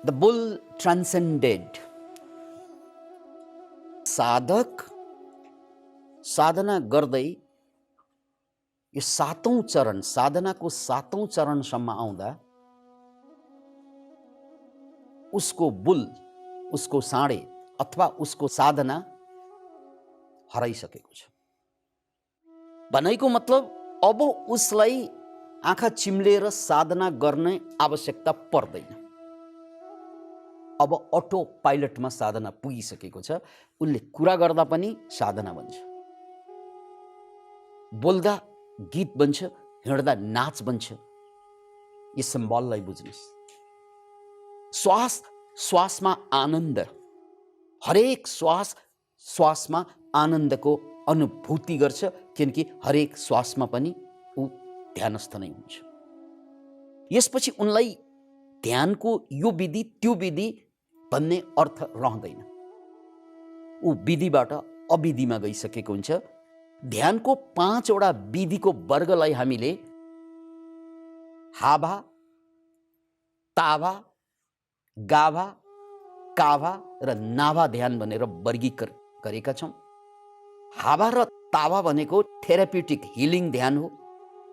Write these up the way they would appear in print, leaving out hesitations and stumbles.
The bull ट्रान्सेन्डेड। साधक साधना गर्दै यो सातौं चरण, साधनाको सातौं चरणसम्म आउँदा उसको बुल, उसको साँडे अथवा उसको साधना हराइसकेको छ। भनाइको मतलब अब उसलाई आँखा चिम्लेर साधना गर्ने आवश्यकता पर्दैन। अब अटो पाइलटमा साधना पुगिसकेको छ। उसले कुरा गर्दा पनि साधना बन्छ, बोल्दा गीत बन्छ, हिँड्दा नाच बन्छ। यो सिम्बललाई बुझ्नुस्। श्वास श्वासमा आनन्द, हरेक श्वास श्वासमा आनन्दको अनुभूति गर्छ, किनकि हरेक श्वासमा पनि ऊ ध्यानस्थ नै हुन्छ। यसपछि उनलाई ध्यानको यो विधि त्यो विधि भन्ने अर्थ रहँदैन। ऊ विधिबाट अविधिमा गइसकेको हुन्छ। ध्यानको 5 वटा विधिको वर्गलाई हामीले हाभा, ताभा, गाभा, काभा र नाभा ध्यान भनेर वर्गीकृत गरेका छौँ। हाभा र ताभा भनेको थेराप्युटिक हिलिङ ध्यान हो।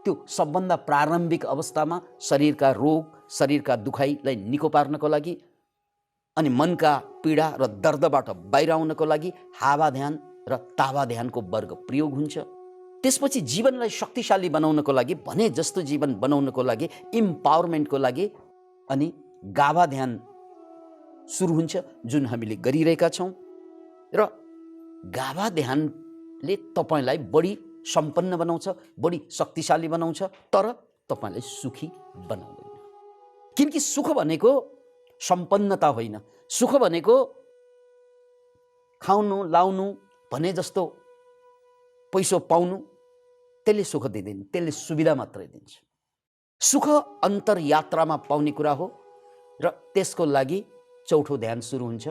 त्यो सबभन्दा प्रारम्भिक अवस्थामा शरीरका रोग, शरीरका दुखाइलाई निको पार्नको लागि अनि मनका पीडा र दर्दबाट बाहिर आउनको लागि हाभा ध्यान र ताभा ध्यानको वर्ग प्रयोग हुन्छ। त्यसपछि जीवनलाई शक्तिशाली बनाउनको लागि, भने जस्तो जीवन बनाउनको लागि, इम्पावरमेन्टको लागि अनि गाभा ध्यान सुरु हुन्छ, जुन हामीले गरिरहेका छौँ। र गाभा ध्यानले तपाईँलाई बढी सम्पन्न बनाउँछ, बढी शक्तिशाली बनाउँछ, तर तपाईँलाई सुखी बनाउँदैन। किनकि सुख भनेको सम्पन्नता होइन। सुख भनेको खाउनु लाउनु भने जस्तो पैसो पाउनु, त्यसले सुख दिँदैन, त्यसले सुविधा मात्रै दिन्छ। सुख अन्तरयात्रामा पाउने कुरा हो र त्यसको लागि चौथो ध्यान सुरु हुन्छ,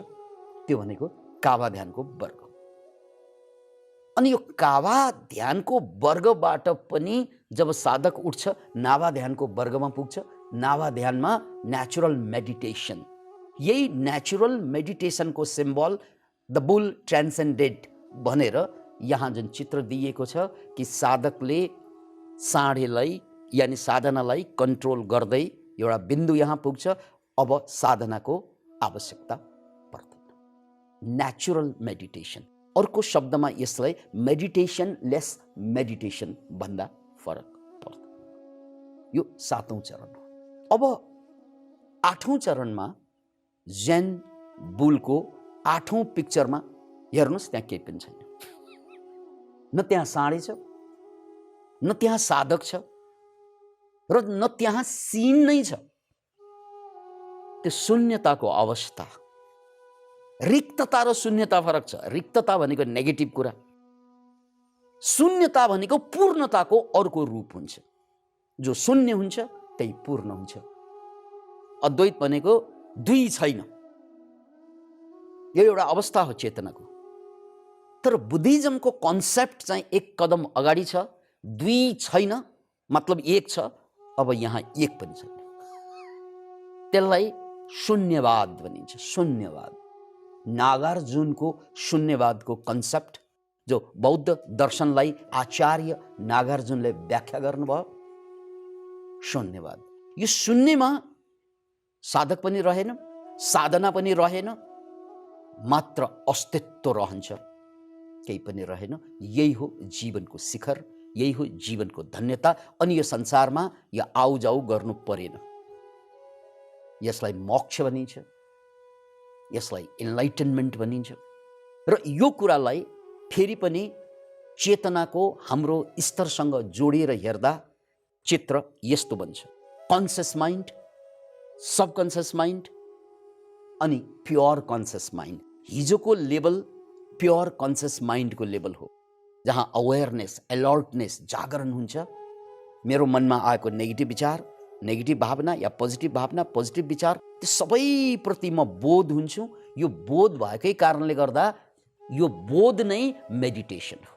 त्यो भनेको काभा ध्यानको वर्ग। अनि यो काभा ध्यानको वर्गबाट पनि जब साधक उठ्छ, नाभा ध्यानको वर्गमा पुग्छ। नाभा ध्यानमा नेचुरल मेडिटेसन, यही नेचुरल मेडिटेसनको सिम्बल द बुल ट्रान्सेन्डेड भनेर यहाँ जुन चित्र दिइएको छ कि साधकले साँडेलाई यानि साधनालाई कन्ट्रोल गर्दै एउटा बिन्दु यहाँ पुग्छ। अब साधनाको आवश्यकता पर्दैन। नेचुरल मेडिटेसन, अर्को शब्दमा यसलाई मेडिटेसन लेस मेडिटेसन भन्दा फरक पर्छ। यो 7औं चरण हो। अब 8औं चरणमा जेन बुलको 8औं पिक्चरमा हेर्नुहोस्, त्यहाँ केही पनि छैन। न त्यहाँ साँडे छ, न त्यहाँ साधक छ, र न त्यहाँ सीन नै छ। त्यो शून्यताको अवस्था, रिक्तता र शून्यता फरक छ। रिक्तता भनेको नेगेटिभ कुरा, शून्यता भनेको पूर्णताको अर्को रूप हुन्छ। जो शून्य हुन्छ त्यही पूर्ण हुन्छ। अद्वैत भनेको दुई छैन, यो एउटा अवस्था हो चेतनाको। तर बुद्धिज्मको कन्सेप्ट चाहिँ एक कदम अगाडि छ। दुई छैन मतलब एक छ, अब यहाँ एक पनि छैन। त्यसलाई शून्यवाद भनिन्छ। शून्यवाद, नागार्जुनको शून्यवादको कन्सेप्ट, जो बौद्ध दर्शनलाई आचार्य नागार्जुनले व्याख्या गर्नुभयो। शून्यवाद, यो शून्यमा साधक पनि रहेन, साधना पनि रहेन, मात्र अस्तित्व रहन्छ, केही पनि रहेन। यही हो जीवनको शिखर, यही हो जीवनको धन्यता। अनि यो संसारमा यो आउजाउ गर्नु परेन। यसलाई मोक्ष भनिन्छ, यसलाई इन्लाइटनमेन्ट भनिन्छ। र यो कुरालाई फेरि पनि चेतनाको हाम्रो स्तरसँग जोडिएर हेर्दा चित्र यस्तो बन्छ। कन्सियस माइन्ड, सबकन्सियस माइन्ड अनि प्योर कन्सियस माइन्ड। हिजोको लेभल प्योर कन्सियस माइन्डको लेभल हो, जहाँ अवेरनेस, अलर्टनेस, जागरण हुन्छ। मेरो मनमा आएको नेगेटिभ विचार, नेगेटिभ भावना या पोजिटिभ भावना, पोजिटिभ विचार, त्यो सबैप्रति म बोध हुन्छु। यो बोध भएकै कारणले गर्दा यो बोध नै मेडिटेसन हो।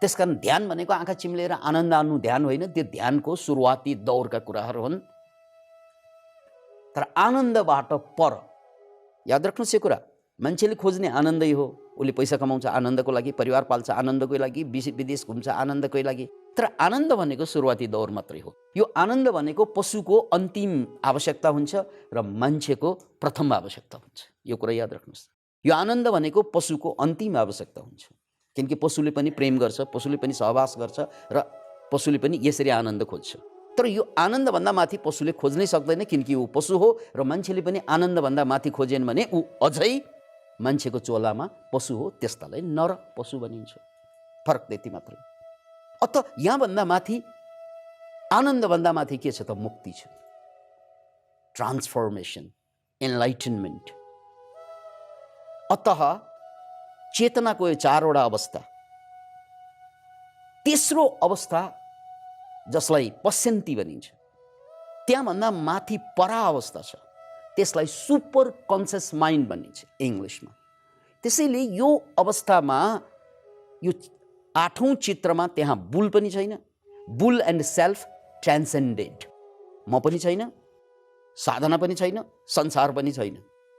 त्यसकारण ध्यान भनेको आँखा चिम्लेर आनन्द आउनु ध्यान होइन, त्यो ध्यानको सुरुवाती दौरका कुराहरू हुन्। तर आनन्दबाट पर। याद राख्नुहोस् यो कुरा, मान्छेले खोज्ने आनन्दै हो। उसले पैसा कमाउँछ आनन्दको लागि, परिवार पाल्छ आनन्दको लागि, विदेश घुम्छ आनन्दकै लागि। तर आनन्द भनेको सुरुवाती दौर मात्रै हो। यो आनन्द भनेको पशुको अन्तिम आवश्यकता हुन्छ र मान्छेको प्रथम आवश्यकता हुन्छ। यो कुरा याद राख्नुहोस्। यो आनन्द भनेको पशुको अन्तिम आवश्यकता हुन्छ, किनकि पशुले पनि प्रेम गर्छ, पशुले पनि सहवास गर्छ र पशुले पनि यसरी आनन्द खोज्छ। तर यो आनन्दभन्दा माथि पशुले खोज्नै सक्दैन, किनकि ऊ पशु हो र मान्छेले पनि आनन्दभन्दा माथि खोजेन भने ऊ अझै मान्छेको चोलामा पशु हो, त्यस्तालाई नर पशु भनिन्छ। फरक त्यति मात्रै। अत यहाँभन्दा माथि, आनन्दभन्दा माथि के छ त? मुक्ति छ, ट्रान्सफर्मेसन, एनलाइटनमेन्ट। अतः चेतनाको यो चारवटा अवस्था, तेस्रो अवस्था जसलाई पश्यन्ती भनिन्छ, त्यहाँभन्दा माथि परा अवस्था छ, त्यसलाई सुपर कन्सियस माइन्ड भनिन्छ इङ्ग्लिसमा। त्यसैले यो अवस्थामा, यो आठौँ चित्रमा त्यहाँ बुल पनि छैन, बुल एन्ड सेल्फ ट्रान्सेन्डेड। म पनि छैन, साधना पनि छैन, संसार पनि छैन,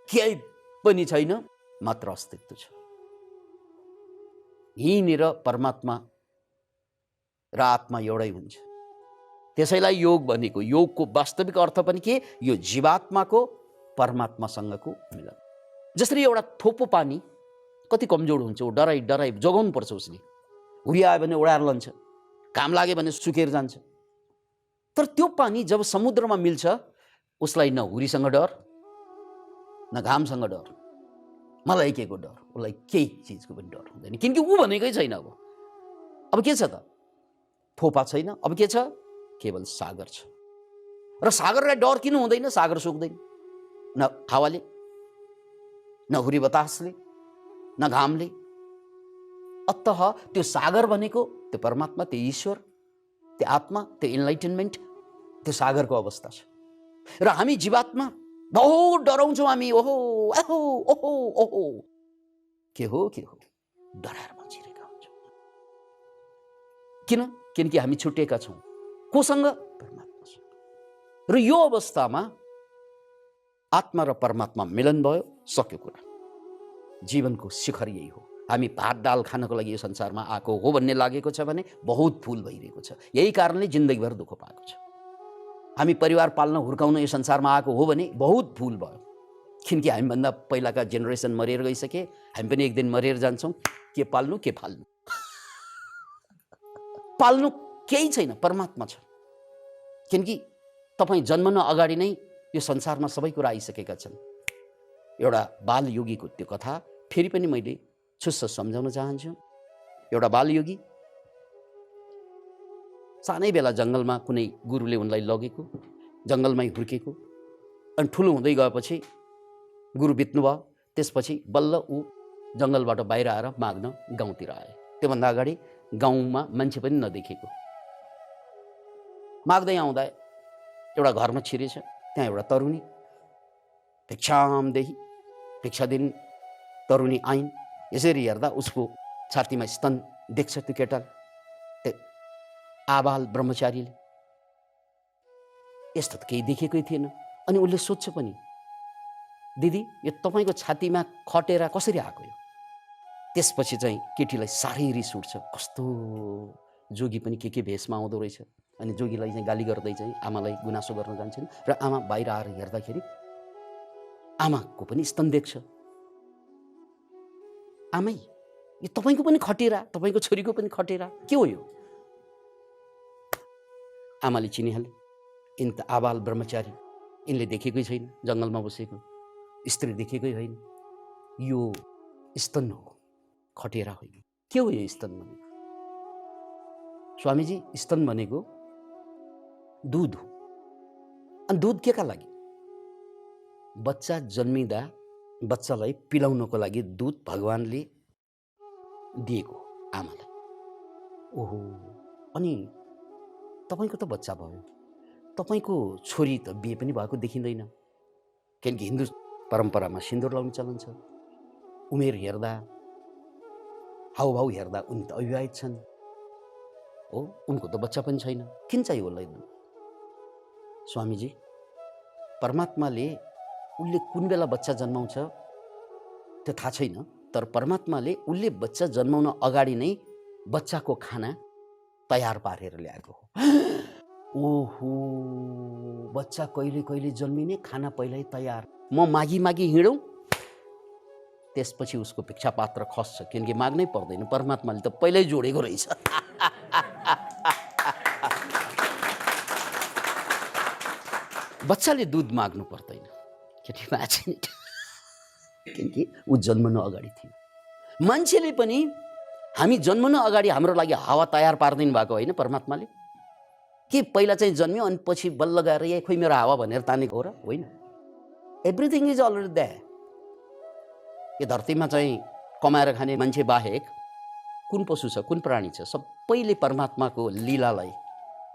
केही पनि छैन, मात्र अस्तित्व छ। यहीँनिर परमात्मा र आत्मा एउटै हुन्छ। त्यसैलाई योग भनेको, योगको वास्तविक अर्थ पनि के? यो जीवात्माको परमात्मासँगको मिलन। जसरी एउटा थोपो पानी कति कमजोर हुन्छ, ऊ डराइ डराइ जोगाउनु पर्छ उसले। हुरी आयो भने उडाएर लान्छ, घाम लाग्यो भने सुकेर जान्छ। तर त्यो पानी जब समुद्रमा मिल्छ, उसलाई न हुरीसँग डर, न घामसँग डर, मलाई के को डर, उसलाई केही चिजको पनि डर हुँदैन, किनकि ऊ भनेकै छैन। अब के छ त? थोपा छैन, अब के छ? केवल सागर छ। र सागरलाई डर किन हुँदैन? सागर सुक्दैन, न हावाले, न हुरी बतासले, न घामले। अतः त्यो सागर भनेको त्यो परमात्मा, त्यो ईश्वर, त्यो आत्मा, त्यो इन्लाइटनमेन्ट, त्यो सागरको अवस्था छ। र हामी जीवात्मा बहुत डराउँछौँ हामी, ओहो ओहो ओहो ओहो, के हो डराएर बचिरहेका हुन्छौँ। किन? किनकि हामी छुट्टिएका छौँ। कोसँग? परमात्मासँग। र यो अवस्थामा आत्मा र परमात्मा मिलन भयो, सक्यो कुरा। जीवनको शिखर यही हो। हामी भात दाल खानको लागि यो संसारमा आएको हो भन्ने लागेको छ भने बहुत भुल भइरहेको छ। यही कारणले जिन्दगीभर दुःख पाएको छ। हामी परिवार पाल्न हुर्काउन यो संसारमा आएको हो भने बहुत भुल भयो, किनकि हामीभन्दा पहिलाका जेनेरेसन मरेर गइसके, हामी पनि एक दिन मरेर जान्छौँ। के पाल्नु, के फाल्नु? पाल्नु केही छैन, परमात्मा छ। किनकि तपाईँ जन्मन अगाडि नै यो संसारमा सबै कुरा आइसकेका छन्। एउटा बालयोगीको त्यो कथा फेरि पनि मैले छुस्स सम्झाउन चाहन्छु। एउटा बालयोगी सानै बेला जङ्गलमा कुनै गुरुले उनलाई लगेको, जङ्गलमै हुर्केको, अनि ठुलो हुँदै गएपछि गुरु बित्नुभयो। त्यसपछि बल्ल ऊ जङ्गलबाट बाहिर आएर माग्न गाउँतिर आए। त्योभन्दा अगाडि गाउँमा मान्छे पनि नदेखेको। माग्दै आउँदा एउटा घरमा छिरेछ, त्यहाँ एउटा तरुणी भिक्षामदेही, भिक्षा दिन तरुणी आइन्। यसरी हेर्दा उसको छातीमा स्तन देख्छ त्यो केटा, त्यो आबाल ब्रह्मचारीले। यस्तो त केही देखेकै थिएन। अनि उसले सोध्छ पनि, दिदी यो तपाईँको छातीमा खटेरा कसरी आएको यो? त्यसपछि चाहिँ केटीलाई साह्रै रिस उठ्छ। कस्तो जोगी पनि के भेषमा आउँदो रहेछ। अनि जोगीलाई चाहिँ गाली गर्दै चाहिँ आमालाई गुनासो गर्न जान्छन् र आमा बाहिर आएर हेर्दाखेरि आमाको पनि स्तन देख्छ। आमै यो तपाईँको पनि खटेरा, तपाईँको छोरीको पनि खटेरा, के हो यो? आमाले चिनिहाले, यिन त आबाल ब्रह्मचारी, यिनले देखेकै छैन, जङ्गलमा बसेको स्त्री देखेकै होइन, यो स्तन हो, खटेरा होइन। के हो यो स्तन भनेको? स्वामीजी स्तन भनेको दुध हो। अनि दुध के का लागि? बच्चा जन्मिँदा बच्चालाई पिलाउनको लागि दुध भगवानले दिएको आमालाई। ओहो, अनि तपाईँको त बच्चा भयो, तपाईँको छोरी त बिहे पनि भएको देखिँदैन, किनकि हिन्दू परम्परामा सिन्दुर लाउने चलन छ। उमेर हेर्दा, हाउभाउ हेर्दा उनी त अविवाहित छन्। हो, उनको त बच्चा पनि छैन, किन चाहियो उसलाई? स्वामीजी परमात्माले उसले कुन बेला बच्चा जन्माउँछ त्यो थाहा छैन, तर परमात्माले उसले बच्चा जन्माउन अगाडि नै बच्चाको खाना तयार पारेर ल्याएको हो। ओहो, बच्चा कहिले कहिले जन्मिने, खाना पहिल्यै तयार। म मागी मागी हिँडौँ, त्यसपछि उसको भिक्षा पात्र खस्छ, किनकि माग्नै पर्दैन, परमात्माले त पहिल्यै जोडेको रहेछ। बच्चाले दूध माग्नु पर्दैन, किनकि ऊ जन्मनु अगाडि थियो। मान्छेले पनि हामी जन्मनु अगाडि हाम्रो लागि हावा तयार पारिदिनु भएको होइन परमात्माले? के पहिला चाहिँ जन्मियो अनि पछि बल्ल गएर ए खोइ मेरो हावा भनेर तानेको हो र? होइन, एभ्रिथिङ इज अलरेडी देयर। यो धरतीमा चाहिँ कमाएर खाने मान्छे बाहेक कुन पशु छ, कुन प्राणी छ, सबैले परमात्माको लीलालाई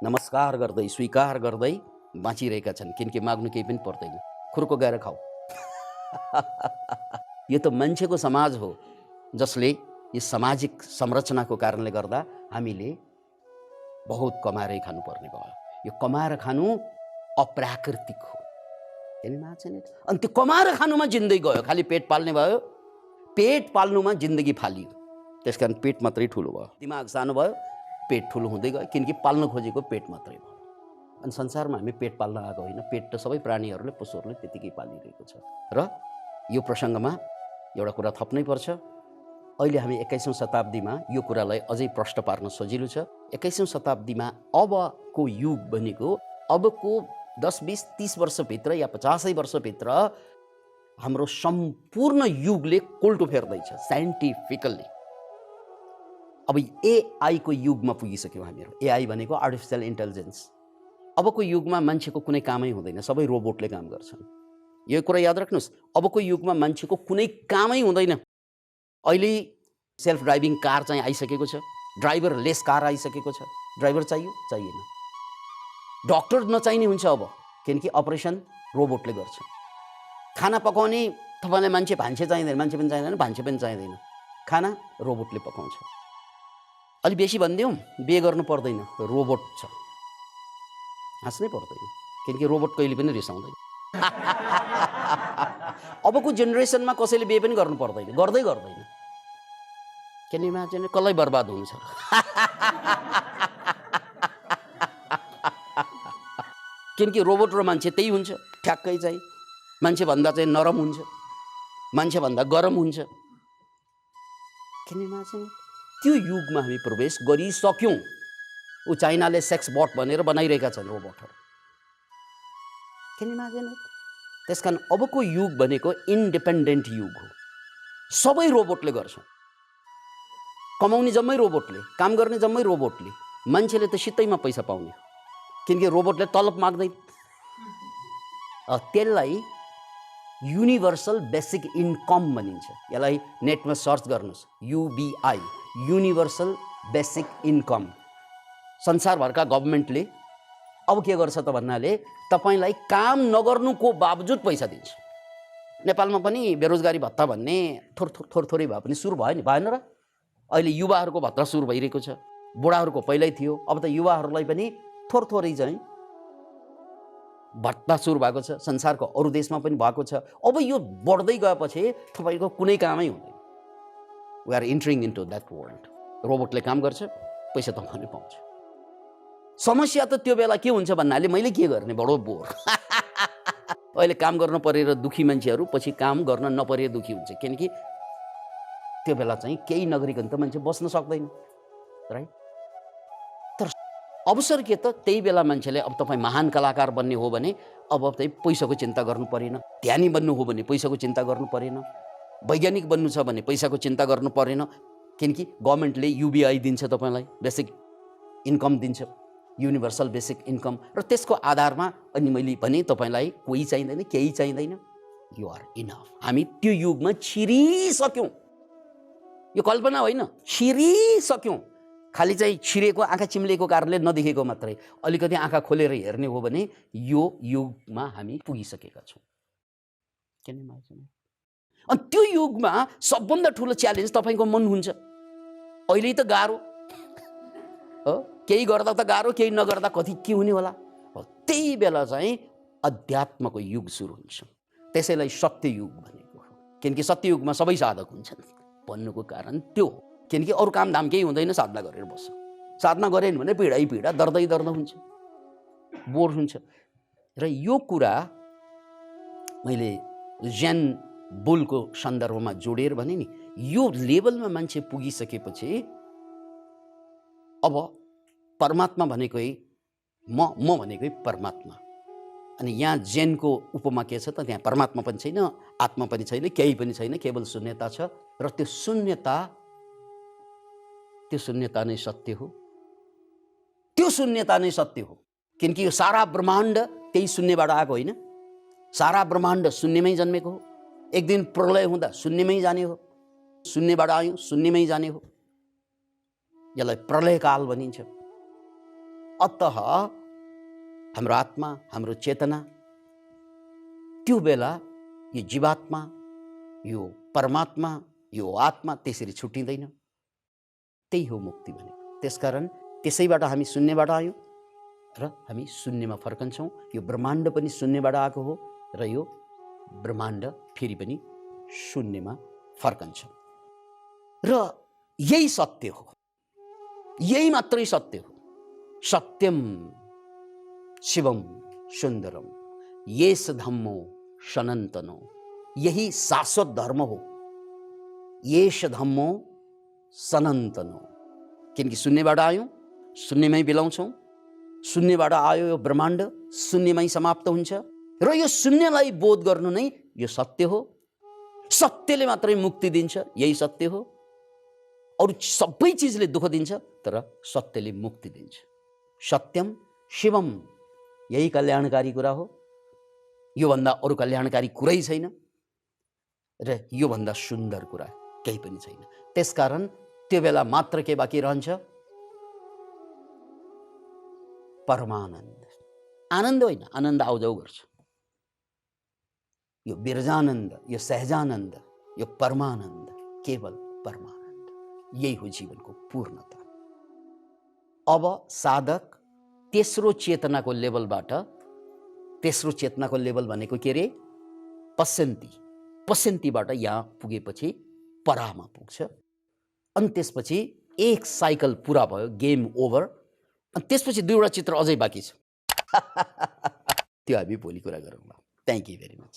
नमस्कार गर्दै स्वीकार गर्दै बाँचिरहेका छन्, किनकि माग्नु केही पनि पर्दैन, खुर्को गएर खाऊ। यो त मान्छेको समाज हो जसले यो सामाजिक संरचनाको कारणले गर्दा हामीले बहुत कमाएरै खानुपर्ने भयो। यो कमाएर खानु अप्राकृतिक हो, अनि त्यो कमाएर खानुमा जिन्दगी गयो, खालि पेट पाल्ने भयो, पेट पाल्नुमा जिन्दगी फालियो। त्यस कारण पेट मात्रै ठुलो भयो, दिमाग सानो भयो, पेट ठुलो हुँदै गयो, किनकि पाल्न खोजेको पेट मात्रै भयो। अनि संसारमा हामी पेट पाल्न आएको होइन, पेट त सबै प्राणीहरूले, पशुहरूले त्यतिकै पालिरहेको छ। र यो प्रसङ्गमा एउटा कुरा थप्नै पर्छ, अहिले हामी 21औं शताब्दीमा यो कुरालाई अझै प्रष्ट पार्न सजिलो छ। 21औं शताब्दीमा अबको युग भनेको अबको 10, 20, 30 वर्षभित्र या 50 वर्षभित्र हाम्रो सम्पूर्ण युगले कोल्टो फेर्दैछ साइन्टिफिकल्ली। अब एआईको युगमा पुगिसक्यौँ हामीहरू। एआई भनेको आर्टिफिसियल इन्टेलिजेन्स। अबको युगमा मान्छेको कुनै कामै हुँदैन, सबै रोबोटले काम गर्छन्। यो कुरा याद राख्नुहोस्, अबको युगमा मान्छेको कुनै कामै हुँदैन। अहिले सेल्फ ड्राइभिङ कार चाहिँ आइसकेको छ, ड्राइभरलेस कार आइसकेको छ। ड्राइभर चाहियो? चाहिएन। डक्टर नचाहिने हुन्छ अब, किनकि अपरेसन रोबोटले गर्छ। खाना पकाउने तपाईँलाई मान्छे भान्से चाहिँदैन, मान्छे पनि चाहिँदैन, भान्से पनि चाहिँदैन, खाना रोबोटले पकाउँछ। अलि बेसी भनिदिउँ, बिहे गर्नु पर्दैन, रोबोट छ, हाँस्नै पर्दैन, किनकि रोबोट कहिले पनि रिसाउँदैन। अबको जेनेरेसनमा कसैले बिहे पनि गर्नु पर्दैन, गर्दैन। किन इमेजिन कसलाई बर्बाद हुन्छ र? किनकि रोबोट र मान्छे त्यही हुन्छ, ठ्याक्कै चाहिँ मान्छेभन्दा चाहिँ नरम हुन्छ, मान्छेभन्दा गरम हुन्छ। किन इमेजिन त्यो युगमा हामी प्रवेश गरिसक्यौँ। ऊ चाइनाले सेक्स बट भनेर बनाइरहेका छन् रोबोटहरू। किन इमेजिन? त्यस कारण अबको युग भनेको इन्डिपेन्डेन्ट युग हो, सबै रोबोटले गर्छ, कमाउने जम्मै रोबोटले, काम गर्ने जम्मै रोबोटले। मान्छेले त सित्तैमा पैसा पाउने, किनकि रोबोटले तलब माग्दैन। त्यसलाई युनिभर्सल बेसिक इन्कम भनिन्छ। यसलाई नेटमा सर्च गर्नुहोस्, युबिआई, युनिभर्सल बेसिक इन्कम। संसारभरका गभर्मेन्टले अब के गर्छ त भन्नाले तपाईँलाई काम नगर्नुको बावजुद पैसा दिन्छ। नेपालमा पनि बेरोजगारी भत्ता भन्ने थोरै भए पनि सुरु भयो नि, भएन र? अहिले युवाहरूको भत्ता सुरु भइरहेको छ, बुढाहरूको पहिल्यै थियो, अब त युवाहरूलाई पनि थोरै चाहिँ भत्ता सुरु भएको छ। संसारको अरू देशमा पनि भएको छ। अब यो बढ्दै गएपछि तपाईँको कुनै कामै हुँदैन। We are entering into that world. रोबोटले काम गर्छ, पैसा तपाईँले पाउँछ। समस्या त त्यो बेला के हुन्छ भन्नाले मैले के गर्ने, बडो बोर। अहिले काम गर्न परेर दुखी मान्छेहरू पछि काम गर्न नपरेर दुखी हुन्छ, किनकि त्यो बेला चाहिँ केही नगरिकन त मान्छे बस्न सक्दैन, राइट? तर अवसर के त त्यही बेला मान्छेले अब तपाईँ महान कलाकार बन्ने हो भने अब चाहिँ पैसाको चिन्ता गर्नु परेन, ध्यानी बन्नु हो भने पैसाको चिन्ता गर्नु परेन, वैज्ञानिक बन्नु छ भने पैसाको चिन्ता गर्नु परेन, किनकि गभर्मेन्टले युबिआई दिन्छ, तपाईँलाई बेसिक इन्कम दिन्छ, युनिभर्सल बेसिक इन्कम। र त्यसको आधारमा अनि मैले भने तपाईँलाई कोही चाहिँदैन, केही चाहिँदैन, यु आर इनफ। हामी त्यो युगमा छिरिसक्यौँ। यो कल्पना होइन, छिरिसक्यौँ। खालि चाहिँ छिरेको, आँखा चिम्लेको कारणले नदेखेको मात्रै। अलिकति आँखा खोलेर हेर्ने हो भने यो युगमा हामी पुगिसकेका छौँ। किन इमेजिन? अनि त्यो युगमा सबभन्दा ठुलो च्यालेन्ज तपाईँको मन हुन्छ। अहिले त गाह्रो हो, केही गर्दा त गाह्रो, केही नगर्दा कति के हुने होला। त्यही बेला चाहिँ अध्यात्मको युग सुरु हुन्छ। त्यसैलाई सत्ययुग भनेको हो, किनकि सत्ययुगमा सबै साधक हुन्छन् भन्नुको कारण त्यो हो। किनकि अरू काम धाम केही हुँदैन, साधना गरेर बस्छ। साधना गरेन भने पीडै पीडा, दर्दै दर्द हुन्छ, बोर हुन्छ। र यो कुरा मैले ज्यान बुलको सन्दर्भमा जोडेर भने नि, यो लेभलमा मान्छे पुगिसकेपछि अब परमात्मा भनेकै म भनेकै परमात्मा। अनि यहाँ जेनको उपमा के छ त, त्यहाँ परमात्मा पनि छैन, आत्मा पनि छैन, केही पनि छैन, केवल शून्यता छ। र त्यो शून्यता नै सत्य हो। त्यो शून्यता नै सत्य हो, किनकि यो सारा ब्रह्माण्ड त्यही शून्यबाट आएको होइन। सारा ब्रह्माण्ड शून्यमै जन्मेको हो। एक दिन प्रलय हुँदा शून्यमै जाने हो, शून्यबाट आयौँ, शून्यमै जाने हो। यसलाई प्रलयकाल भनिन्छ। अतः हाम्रो आत्मा, हाम्रो चेतना त्यो बेला यो जीवात्मा, यो परमात्मा, यो आत्मा त्यसरी छुट्टिँदैन। त्यही हो मुक्ति भनेको। त्यसकारण त्यसैबाट हामी शून्यबाट आयौँ र हामी शून्यमा फर्कन्छौँ। यो ब्रह्माण्ड पनि शून्यबाट आएको हो र यो ब्रह्माण्ड फेरि पनि शून्यमा फर्कन्छ। र यही सत्य हो, यही मात्रै सत्य हो। सत्यम शिवम सुन्दरम येस धम्मो सनातनो, यही शाश्वत धर्म हो। येस धम्मो सनातनो, किनकि शून्यबाट आयौँ, शून्यमै बिलाउँछौँ। शून्यबाट आयो यो ब्रह्माण्ड, शून्यमै समाप्त हुन्छ। र यो शून्यलाई बोध गर्नु नै यो सत्य हो। सत्यले मात्रै मुक्ति दिन्छ, यही सत्य हो। अरू सबै चिजले दुःख दिन्छ, तर सत्यले मुक्ति दिन्छ। सत्यम शिवम, यही कल्याणकारी कुरा हो। योभन्दा अरू कल्याणकारी कुरै छैन र योभन्दा सुन्दर कुरा केही पनि छैन। त्यसकारण त्यो बेला मात्र के बाँकी रहन्छ? परमानन्द। आनन्द होइन, आनन्द आउजाउ गर्छ। यो बिरजानन्द, यो सहजानन्द, यो परमानन्द, केवल परमानन्द, यही हो जीवनको पूर्णता। अब साधक तेस्रो चेतनाको लेभलबाट, तेस्रो चेतनाको लेभल भनेको के रे? पश्यन्तीबाट यहाँ पुगेपछि परामा पुग्छ। अनि त्यसपछि एक साइकल पुरा भयो, गेम ओभर। अनि त्यसपछि दुईवटा चित्र अझै बाँकी छ। त्यो हामी भोलि कुरा गरौँला। Thank you very much.